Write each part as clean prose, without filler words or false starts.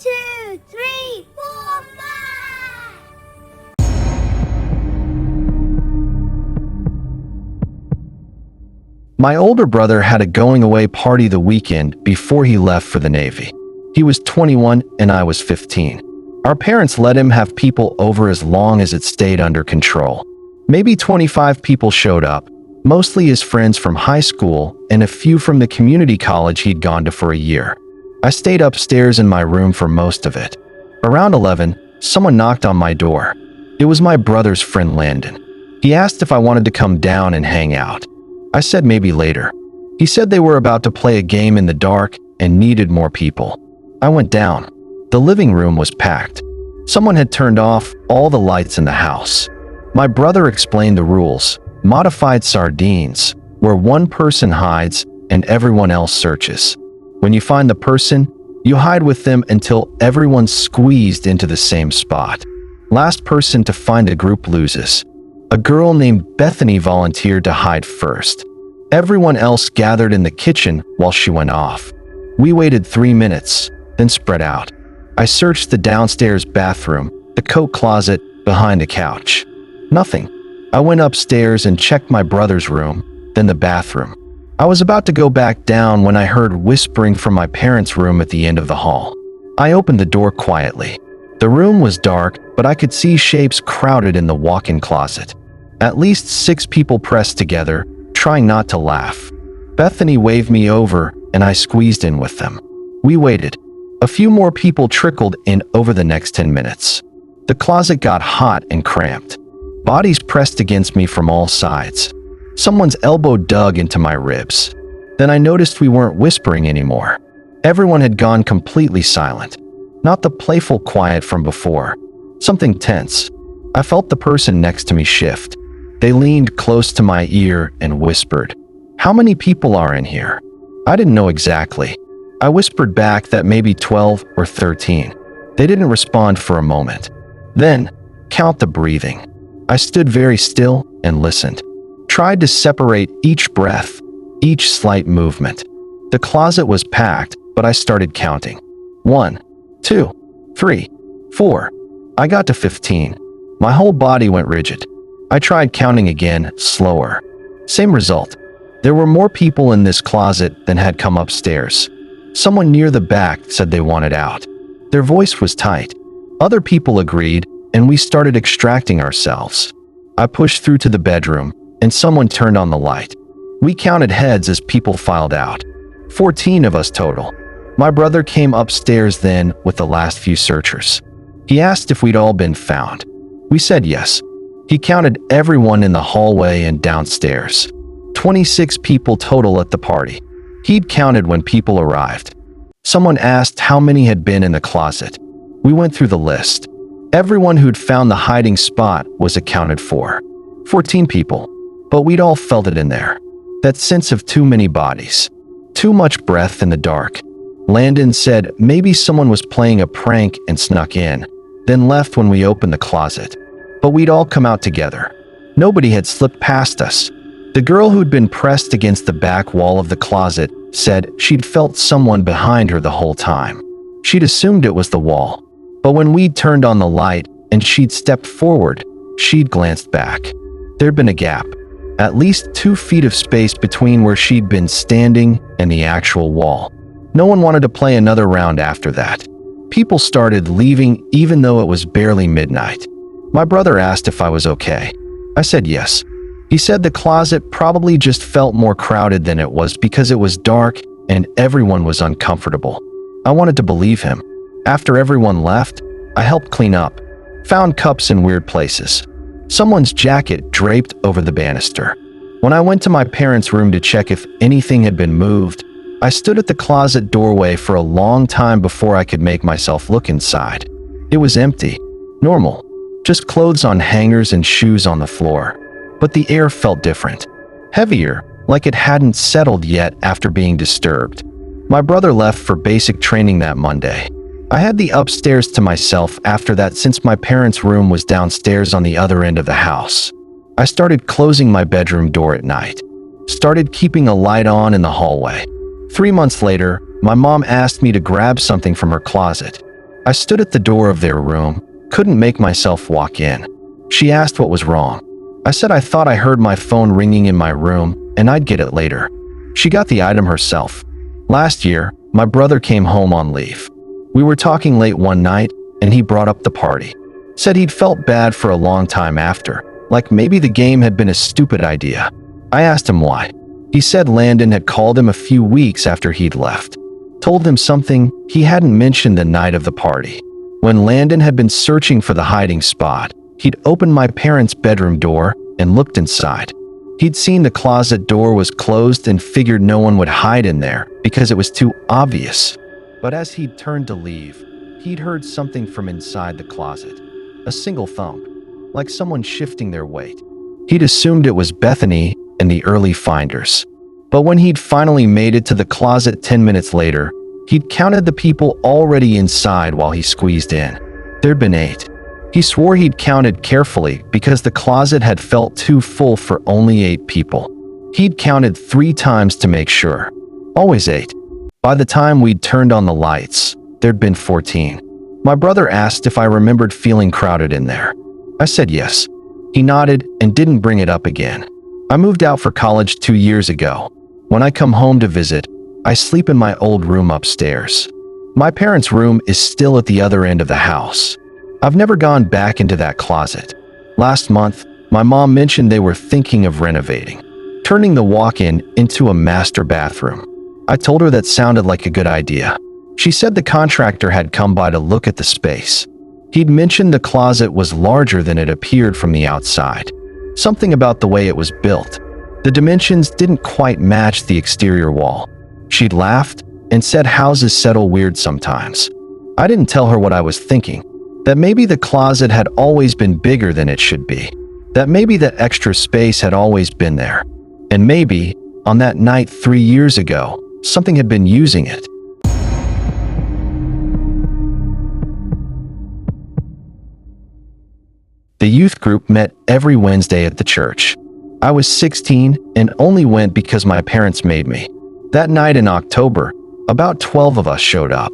2, 3, 4, 5. My older brother had a going-away party the weekend before he left for the Navy. He was 21 and I was 15. Our parents let him have people over as long as it stayed under control. Maybe 25 people showed up, mostly his friends from high school and a few from the community college he'd gone to for a year. I stayed upstairs in my room for most of it. Around 11, someone knocked on my door. It was my brother's friend Landon. He asked if I wanted to come down and hang out. I said maybe later. He said they were about to play a game in the dark and needed more people. I went down. The living room was packed. Someone had turned off all the lights in the house. My brother explained the rules. Modified sardines, where one person hides and everyone else searches. When you find the person, you hide with them until everyone's squeezed into the same spot. Last person to find a group loses. A girl named Bethany volunteered to hide first. Everyone else gathered in the kitchen while she went off. We waited 3 minutes, then spread out. I searched the downstairs bathroom, the coat closet, behind the couch. Nothing. I went upstairs and checked my brother's room, then the bathroom. I was about to go back down when I heard whispering from my parents' room at the end of the hall. I opened the door quietly. The room was dark, but I could see shapes crowded in the walk-in closet. At least 6 people pressed together, trying not to laugh. Bethany waved me over, and I squeezed in with them. We waited. A few more people trickled in over the next 10 minutes. The closet got hot and cramped. Bodies pressed against me from all sides. Someone's elbow dug into my ribs. Then I noticed we weren't whispering anymore. Everyone had gone completely silent. Not the playful quiet from before. Something tense. I felt the person next to me shift. They leaned close to my ear and whispered, "How many people are in here?" I didn't know exactly. I whispered back that maybe 12 or 13. They didn't respond for a moment. Then, count the breathing. I stood very still and listened. Tried to separate each breath, each slight movement. The closet was packed, but I started counting. 1, 2, 3, 4. I got to 15. My whole body went rigid. I tried counting again, slower. Same result. There were more people in this closet than had come upstairs. Someone near the back said they wanted out. Their voice was tight. Other people agreed, and we started extracting ourselves. I pushed through to the bedroom, and someone turned on the light. We counted heads as people filed out. 14 of us total. My brother came upstairs then with the last few searchers. He asked if we'd all been found. We said yes. He counted everyone in the hallway and downstairs. 26 people total at the party. He'd counted when people arrived. Someone asked how many had been in the closet. We went through the list. Everyone who'd found the hiding spot was accounted for. 14 people. But we'd all felt it in there. That sense of too many bodies. Too much breath in the dark. Landon said maybe someone was playing a prank and snuck in, then left when we opened the closet. But we'd all come out together. Nobody had slipped past us. The girl who'd been pressed against the back wall of the closet said she'd felt someone behind her the whole time. She'd assumed it was the wall. But when we'd turned on the light and she'd stepped forward, she'd glanced back. There'd been a gap. At least 2 feet of space between where she'd been standing and the actual wall. No one wanted to play another round after that. People started leaving even though it was barely midnight. My brother asked if I was okay. I said yes. He said the closet probably just felt more crowded than it was because it was dark and everyone was uncomfortable. I wanted to believe him. After everyone left, I helped clean up. Found cups in weird places. Someone's jacket draped over the banister. When I went to my parents' room to check if anything had been moved, I stood at the closet doorway for a long time before I could make myself look inside. It was empty. Normal. Just clothes on hangers and shoes on the floor. But the air felt different. Heavier, like it hadn't settled yet after being disturbed. My brother left for basic training that Monday. I had the upstairs to myself after that since my parents' room was downstairs on the other end of the house. I started closing my bedroom door at night. Started keeping a light on in the hallway. 3 months later, my mom asked me to grab something from her closet. I stood at the door of their room, couldn't make myself walk in. She asked what was wrong. I said I thought I heard my phone ringing in my room and I'd get it later. She got the item herself. Last year, my brother came home on leave. We were talking late one night and he brought up the party. Said he'd felt bad for a long time after, like maybe the game had been a stupid idea. I asked him why. He said Landon had called him a few weeks after he'd left. Told him something he hadn't mentioned the night of the party. When Landon had been searching for the hiding spot, he'd opened my parents' bedroom door and looked inside. He'd seen the closet door was closed and figured no one would hide in there because it was too obvious. But as he'd turned to leave, he'd heard something from inside the closet. A single thump, like someone shifting their weight. He'd assumed it was Bethany and the early finders. But when he'd finally made it to the closet 10 minutes later, he'd counted the people already inside while he squeezed in. There'd been 8. He swore he'd counted carefully because the closet had felt too full for only 8 people. He'd counted 3 times to make sure. Always 8. By the time we'd turned on the lights, there'd been 14. My brother asked if I remembered feeling crowded in there. I said yes. He nodded and didn't bring it up again. I moved out for college 2 years ago. When I come home to visit, I sleep in my old room upstairs. My parents' room is still at the other end of the house. I've never gone back into that closet. Last month, my mom mentioned they were thinking of renovating, turning the walk-in into a master bathroom. I told her that sounded like a good idea. She said the contractor had come by to look at the space. He'd mentioned the closet was larger than it appeared from the outside. Something about the way it was built. The dimensions didn't quite match the exterior wall. She'd laughed and said houses settle weird sometimes. I didn't tell her what I was thinking. That maybe the closet had always been bigger than it should be. That maybe that extra space had always been there. And maybe, on that night 3 years ago, something had been using it. The youth group met every Wednesday at the church. I was 16 and only went because my parents made me. That night in October, about 12 of us showed up.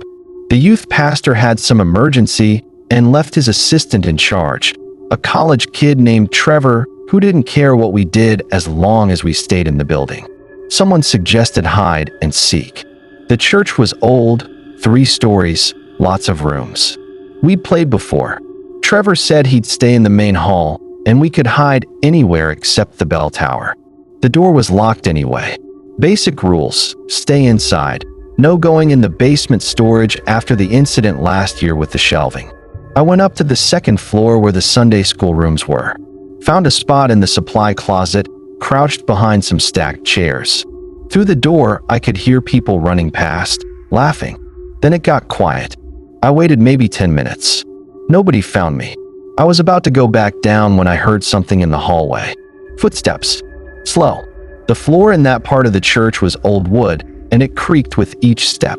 The youth pastor had some emergency and left his assistant in charge, a college kid named Trevor who didn't care what we did as long as we stayed in the building. Someone suggested hide and seek. The church was old, 3 stories, lots of rooms. We'd played before. Trevor said he'd stay in the main hall, and we could hide anywhere except the bell tower. The door was locked anyway. Basic rules: stay inside. No going in the basement storage after the incident last year with the shelving. I went up to the 2nd floor where the Sunday school rooms were. Found a spot in the supply closet, crouched behind some stacked chairs. Through the door, I could hear people running past, laughing. Then it got quiet. I waited maybe 10 minutes. Nobody found me. I was about to go back down when I heard something in the hallway. Footsteps. Slow. The floor in that part of the church was old wood, and it creaked with each step.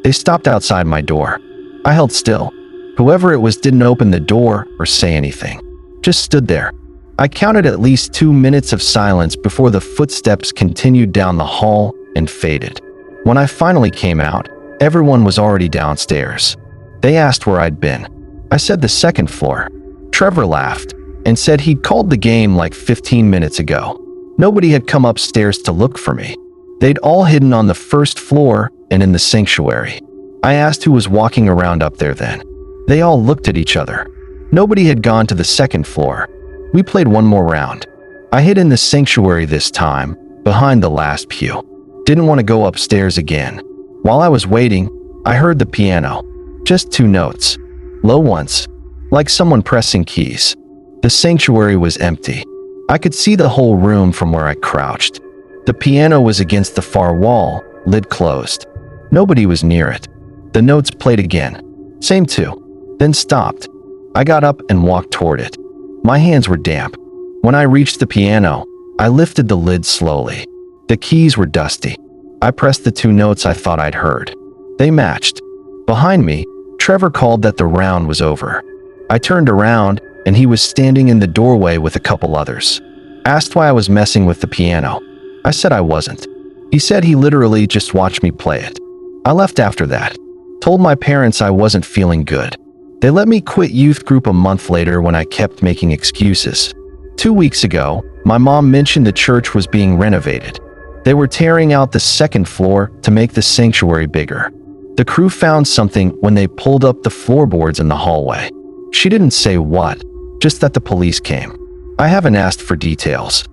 They stopped outside my door. I held still. Whoever it was didn't open the door or say anything. Just stood there. I counted at least 2 minutes of silence before the footsteps continued down the hall and faded. When I finally came out, everyone was already downstairs. They asked where I'd been. I said the 2nd floor. Trevor laughed and said he'd called the game like 15 minutes ago. Nobody had come upstairs to look for me. They'd all hidden on the 1st floor and in the sanctuary. I asked who was walking around up there then. They all looked at each other. Nobody had gone to the 2nd floor. We played one more round. I hid in the sanctuary this time, behind the last pew. Didn't want to go upstairs again. While I was waiting, I heard the piano. Just 2 notes. Low ones. Like someone pressing keys. The sanctuary was empty. I could see the whole room from where I crouched. The piano was against the far wall, lid closed. Nobody was near it. The notes played again. Same 2. Then stopped. I got up and walked toward it. My hands were damp. When I reached the piano, I lifted the lid slowly. The keys were dusty. I pressed the 2 notes I thought I'd heard. They matched. Behind me, Trevor called that the round was over. I turned around, and he was standing in the doorway with a couple others. Asked why I was messing with the piano. I said I wasn't. He said he literally just watched me play it. I left after that. Told my parents I wasn't feeling good. They let me quit youth group a month later when I kept making excuses. 2 weeks ago, my mom mentioned the church was being renovated. They were tearing out the second floor to make the sanctuary bigger. The crew found something when they pulled up the floorboards in the hallway. She didn't say what, just that the police came. I haven't asked for details.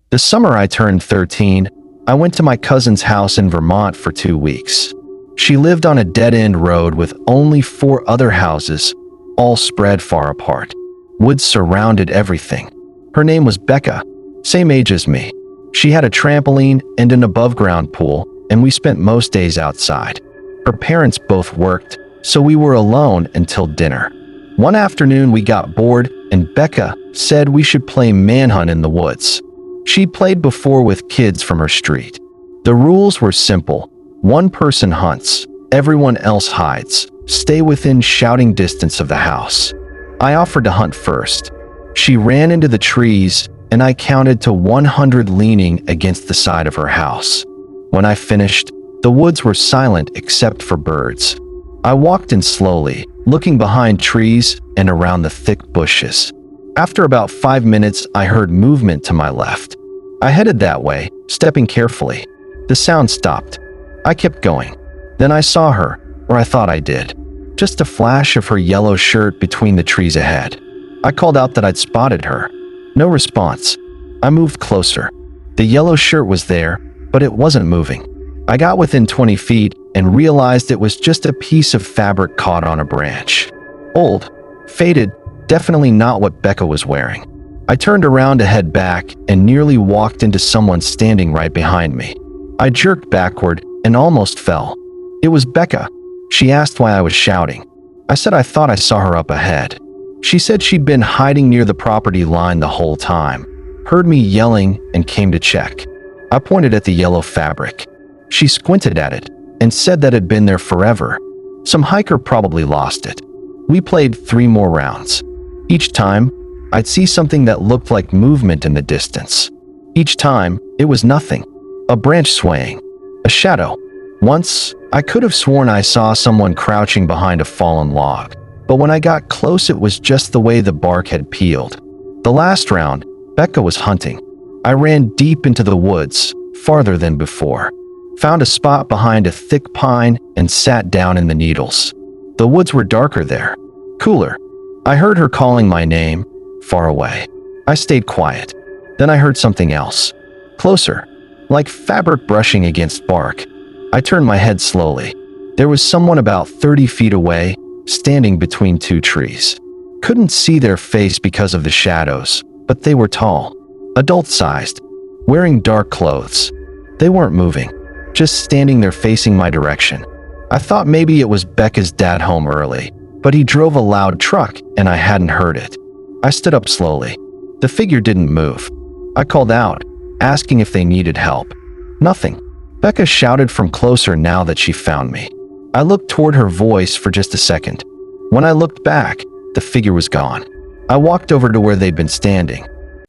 The summer I turned 13, I went to my cousin's house in Vermont for 2 weeks. She lived on a dead-end road with only 4 other houses, all spread far apart. Woods surrounded everything. Her name was Becca, same age as me. She had a trampoline and an above-ground pool, and we spent most days outside. Her parents both worked, so we were alone until dinner. One afternoon we got bored, and Becca said we should play manhunt in the woods. She played before with kids from her street. The rules were simple. One person hunts, everyone else hides. Stay within shouting distance of the house. I offered to hunt first. She ran into the trees, and I counted to 100 leaning against the side of her house. When I finished, the woods were silent except for birds. I walked in slowly, looking behind trees and around the thick bushes. After about 5 minutes, I heard movement to my left. I headed that way, stepping carefully. The sound stopped. I kept going. Then I saw her, or I thought I did. Just a flash of her yellow shirt between the trees ahead. I called out that I'd spotted her. No response. I moved closer. The yellow shirt was there, but it wasn't moving. I got within 20 feet and realized it was just a piece of fabric caught on a branch. Old, faded, definitely not what Becca was wearing. I turned around to head back and nearly walked into someone standing right behind me. I jerked backward and almost fell. It was Becca. She asked why I was shouting. I said I thought I saw her up ahead. She said she'd been hiding near the property line the whole time, heard me yelling, and came to check. I pointed at the yellow fabric. She squinted at it and said that it had been there forever. Some hiker probably lost it. We played 3 more rounds. Each time, I'd see something that looked like movement in the distance. Each time, it was nothing. A branch swaying. A shadow. Once, I could have sworn I saw someone crouching behind a fallen log, but when I got close it was just the way the bark had peeled. The last round, Becca was hunting. I ran deep into the woods, farther than before. Found a spot behind a thick pine and sat down in the needles. The woods were darker there, cooler. I heard her calling my name, far away. I stayed quiet. Then I heard something else, closer, like fabric brushing against bark. I turned my head slowly. There was someone about 30 feet away, standing between 2 trees. Couldn't see their face because of the shadows, but they were tall, adult-sized, wearing dark clothes. They weren't moving, just standing there facing my direction. I thought maybe it was Becca's dad home early, but he drove a loud truck and I hadn't heard it. I stood up slowly. The figure didn't move. I called out, asking if they needed help. Nothing. Becca shouted from closer now that she found me. I looked toward her voice for just a second. When I looked back, the figure was gone. I walked over to where they'd been standing.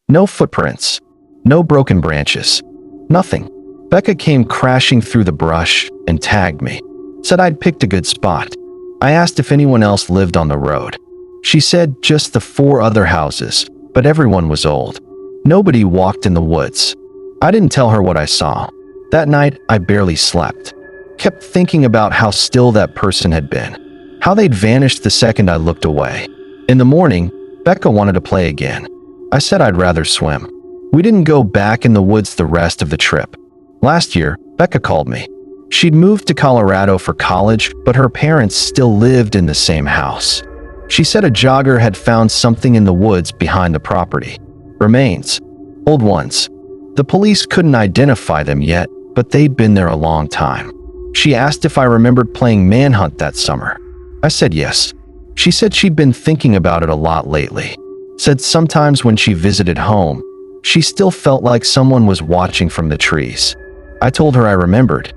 No footprints. No broken branches. Nothing. Becca came crashing through the brush and tagged me. Said I'd picked a good spot. I asked if anyone else lived on the road. She said just the 4 other houses, but everyone was old. Nobody walked in the woods. I didn't tell her what I saw. That night, I barely slept. Kept thinking about how still that person had been. How they'd vanished the second I looked away. In the morning, Becca wanted to play again. I said I'd rather swim. We didn't go back in the woods the rest of the trip. Last year, Becca called me. She'd moved to Colorado for college, but her parents still lived in the same house. She said a jogger had found something in the woods behind the property. Remains. Old ones. The police couldn't identify them yet, but they'd been there a long time. She asked if I remembered playing manhunt that summer. I said yes. She said she'd been thinking about it a lot lately. Said sometimes when she visited home, she still felt like someone was watching from the trees. I told her I remembered.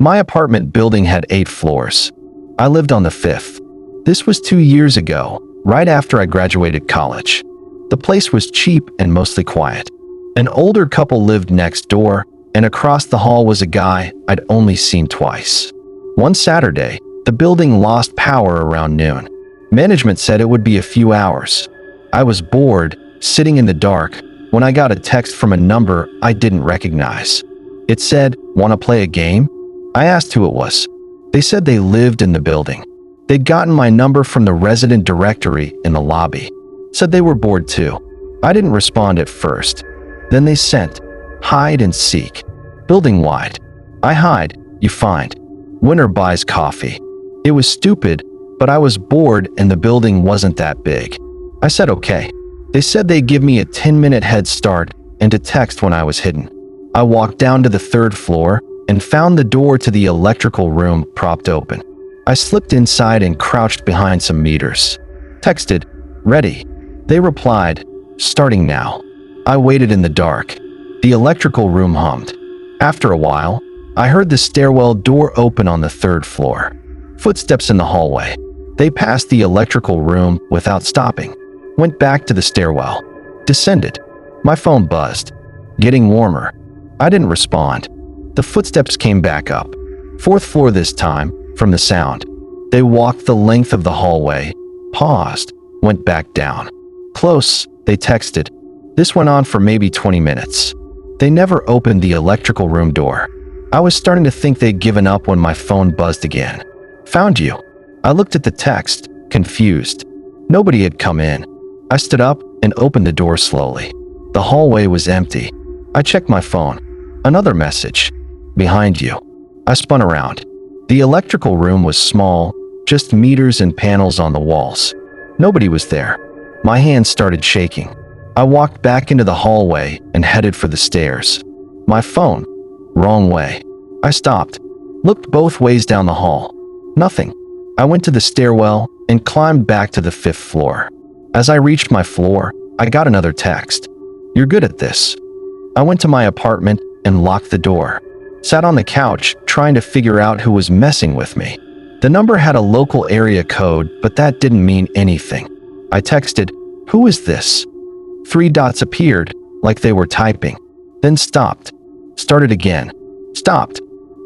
My apartment building had 8 floors. I lived on the 5th. This was 2 years ago, right after I graduated college. The place was cheap and mostly quiet. An older couple lived next door, and across the hall was a guy I'd only seen twice. One Saturday, the building lost power around noon. Management said it would be a few hours. I was bored, sitting in the dark, when I got a text from a number I didn't recognize. It said, "Want to play a game?" I asked who it was. They said they lived in the building. They'd gotten my number from the resident directory in the lobby. Said they were bored too. I didn't respond at first. Then they sent, "Hide and seek. Building-wide. I hide, you find. Winner buys coffee." It was stupid, but I was bored and the building wasn't that big. I said okay. They said they'd give me a 10-minute head start and to text when I was hidden. I walked down to the 3rd floor and found the door to the electrical room propped open. I slipped inside and crouched behind some meters. Texted, "Ready." They replied, "Starting now." I waited in the dark. The electrical room hummed. After a while, I heard the stairwell door open on the 3rd floor. Footsteps in the hallway. They passed the electrical room without stopping. Went back to the stairwell. Descended. My phone buzzed. Getting warmer. I didn't respond. The footsteps came back up. 4th floor this time, from the sound. They walked the length of the hallway, paused, went back down. Close, they texted. This went on for maybe 20 minutes. They never opened the electrical room door. I was starting to think they'd given up when my phone buzzed again. "Found you." I looked at the text, confused. Nobody had come in. I stood up and opened the door slowly. The hallway was empty. I checked my phone. Another message. "Behind you." I spun around. The electrical room was small, just meters and panels on the walls. Nobody was there. My hands started shaking. I walked back into the hallway and headed for the stairs. My phone. Wrong way. I stopped. Looked both ways down the hall. Nothing. I went to the stairwell and climbed back to the 5th floor. As I reached my floor, I got another text. "You're good at this." I went to my apartment and locked the door. Sat on the couch trying to figure out who was messing with me. The number had a local area code, but that didn't mean anything. I texted, "Who is this?" 3 dots appeared, like they were typing. Then stopped. Started again. Stopped.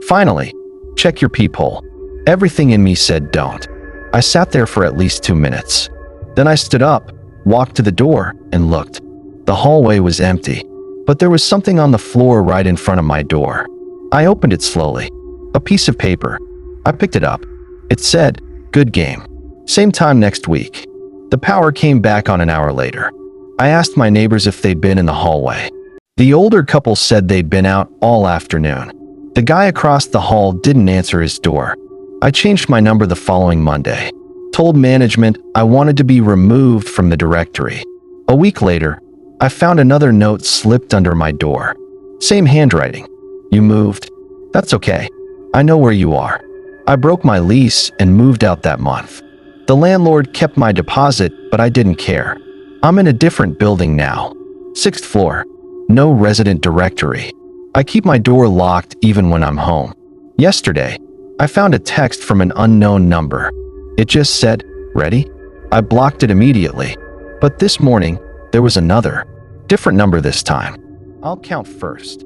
Finally, "Check your peephole." Everything in me said don't. I sat there for at least 2 minutes. Then I stood up, walked to the door, and looked. The hallway was empty, but there was something on the floor right in front of my door. I opened it slowly. A piece of paper. I picked it up. It said, "Good game. Same time next week." The power came back on an hour later. I asked my neighbors if they'd been in the hallway. The older couple said they'd been out all afternoon. The guy across the hall didn't answer his door. I changed my number the following Monday. Told management I wanted to be removed from the directory. A week later, I found another note slipped under my door. Same handwriting. "You moved? That's okay. I know where you are." I broke my lease and moved out that month. The landlord kept my deposit, but I didn't care. I'm in a different building now. 6th floor. No resident directory. I keep my door locked even when I'm home. Yesterday, I found a text from an unknown number. It just said, "Ready?" I blocked it immediately. But this morning, there was another. Different number this time. I'll count first.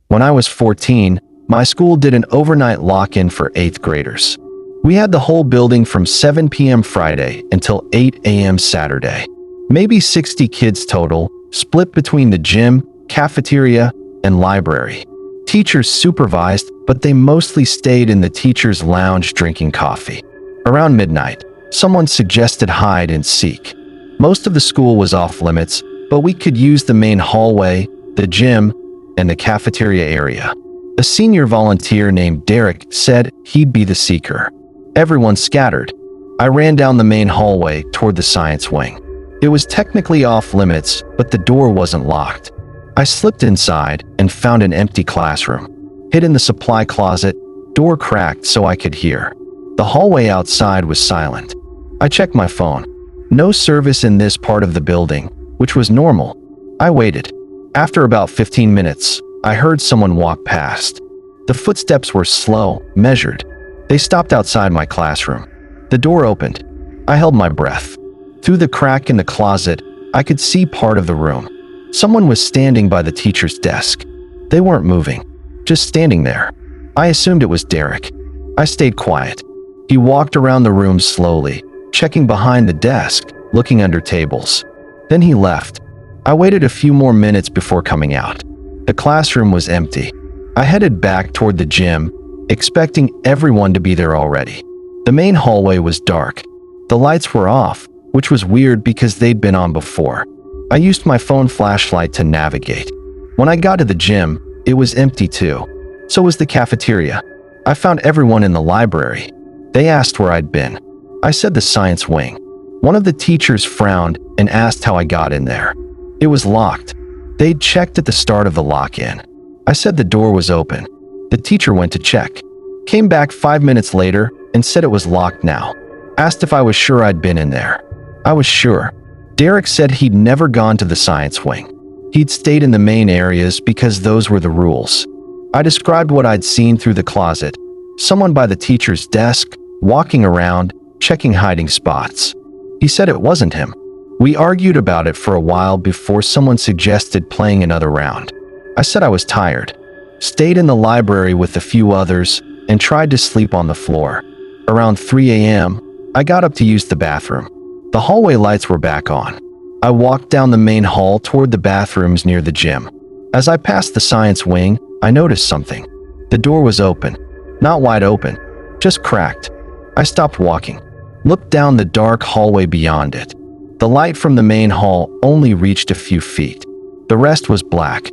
When I was 14, my school did an overnight lock-in for 8th graders. We had the whole building from 7 p.m. Friday until 8 a.m. Saturday. Maybe 60 kids total, split between the gym, cafeteria, and library. Teachers supervised, but they mostly stayed in the teacher's lounge drinking coffee. Around midnight, someone suggested hide and seek. Most of the school was off limits, but we could use the main hallway, the gym, and the cafeteria area. A senior volunteer named Derek said he'd be the seeker. Everyone scattered. I ran down the main hallway toward the science wing. It was technically off limits, but the door wasn't locked. I slipped inside and found an empty classroom. Hid in the supply closet, door cracked so I could hear. The hallway outside was silent. I checked my phone. No service in this part of the building, which was normal. I waited. After about 15 minutes, I heard someone walk past. The footsteps were slow, measured. They stopped outside my classroom. The door opened. I held my breath. Through the crack in the closet, I could see part of the room. Someone was standing by the teacher's desk. They weren't moving, just standing there. I assumed it was Derek. I stayed quiet. He walked around the room slowly, checking behind the desk, looking under tables. Then he left. I waited a few more minutes before coming out. The classroom was empty. I headed back toward the gym, expecting everyone to be there already. The main hallway was dark. The lights were off, which was weird because they'd been on before. I used my phone flashlight to navigate. When I got to the gym, it was empty too. So was the cafeteria. I found everyone in the library. They asked where I'd been. I said the science wing. One of the teachers frowned and asked how I got in there. It was locked. They'd checked at the start of the lock-in. I said the door was open. The teacher went to check. Came back 5 minutes later and said it was locked now. Asked if I was sure I'd been in there. I was sure. Derek said he'd never gone to the science wing. He'd stayed in the main areas because those were the rules. I described what I'd seen through the closet. Someone by the teacher's desk, walking around, checking hiding spots. He said it wasn't him. We argued about it for a while before someone suggested playing another round. I said I was tired. Stayed in the library with a few others and tried to sleep on the floor. Around 3 a.m., I got up to use the bathroom. The hallway lights were back on. I walked down the main hall toward the bathrooms near the gym. As I passed the science wing, I noticed something. The door was open. Not wide open, just cracked. I stopped walking. Looked down the dark hallway beyond it. The light from the main hall only reached a few feet. The rest was black.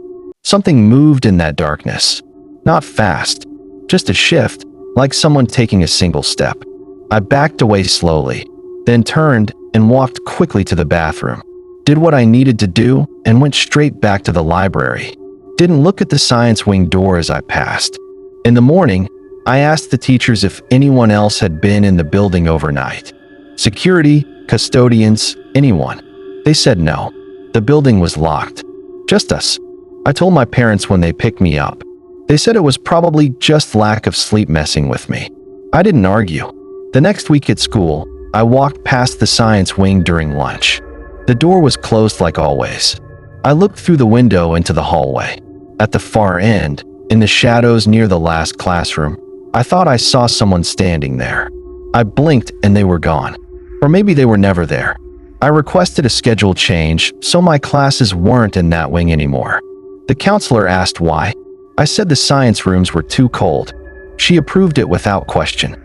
Something moved in that darkness. Not fast, just a shift, like someone taking a single step. I backed away slowly, then turned and walked quickly to the bathroom. Did what I needed to do and went straight back to the library. Didn't look at the science wing door as I passed. In the morning, I asked the teachers if anyone else had been in the building overnight. Security, custodians, anyone. They said no. The building was locked. Just us. I told my parents when they picked me up. They said it was probably just lack of sleep messing with me. I didn't argue. The next week at school, I walked past the science wing during lunch. The door was closed like always. I looked through the window into the hallway. At the far end, in the shadows near the last classroom, I thought I saw someone standing there. I blinked and they were gone. Or maybe they were never there. I requested a schedule change, so my classes weren't in that wing anymore. The counselor asked why. I said the science rooms were too cold. She approved it without question.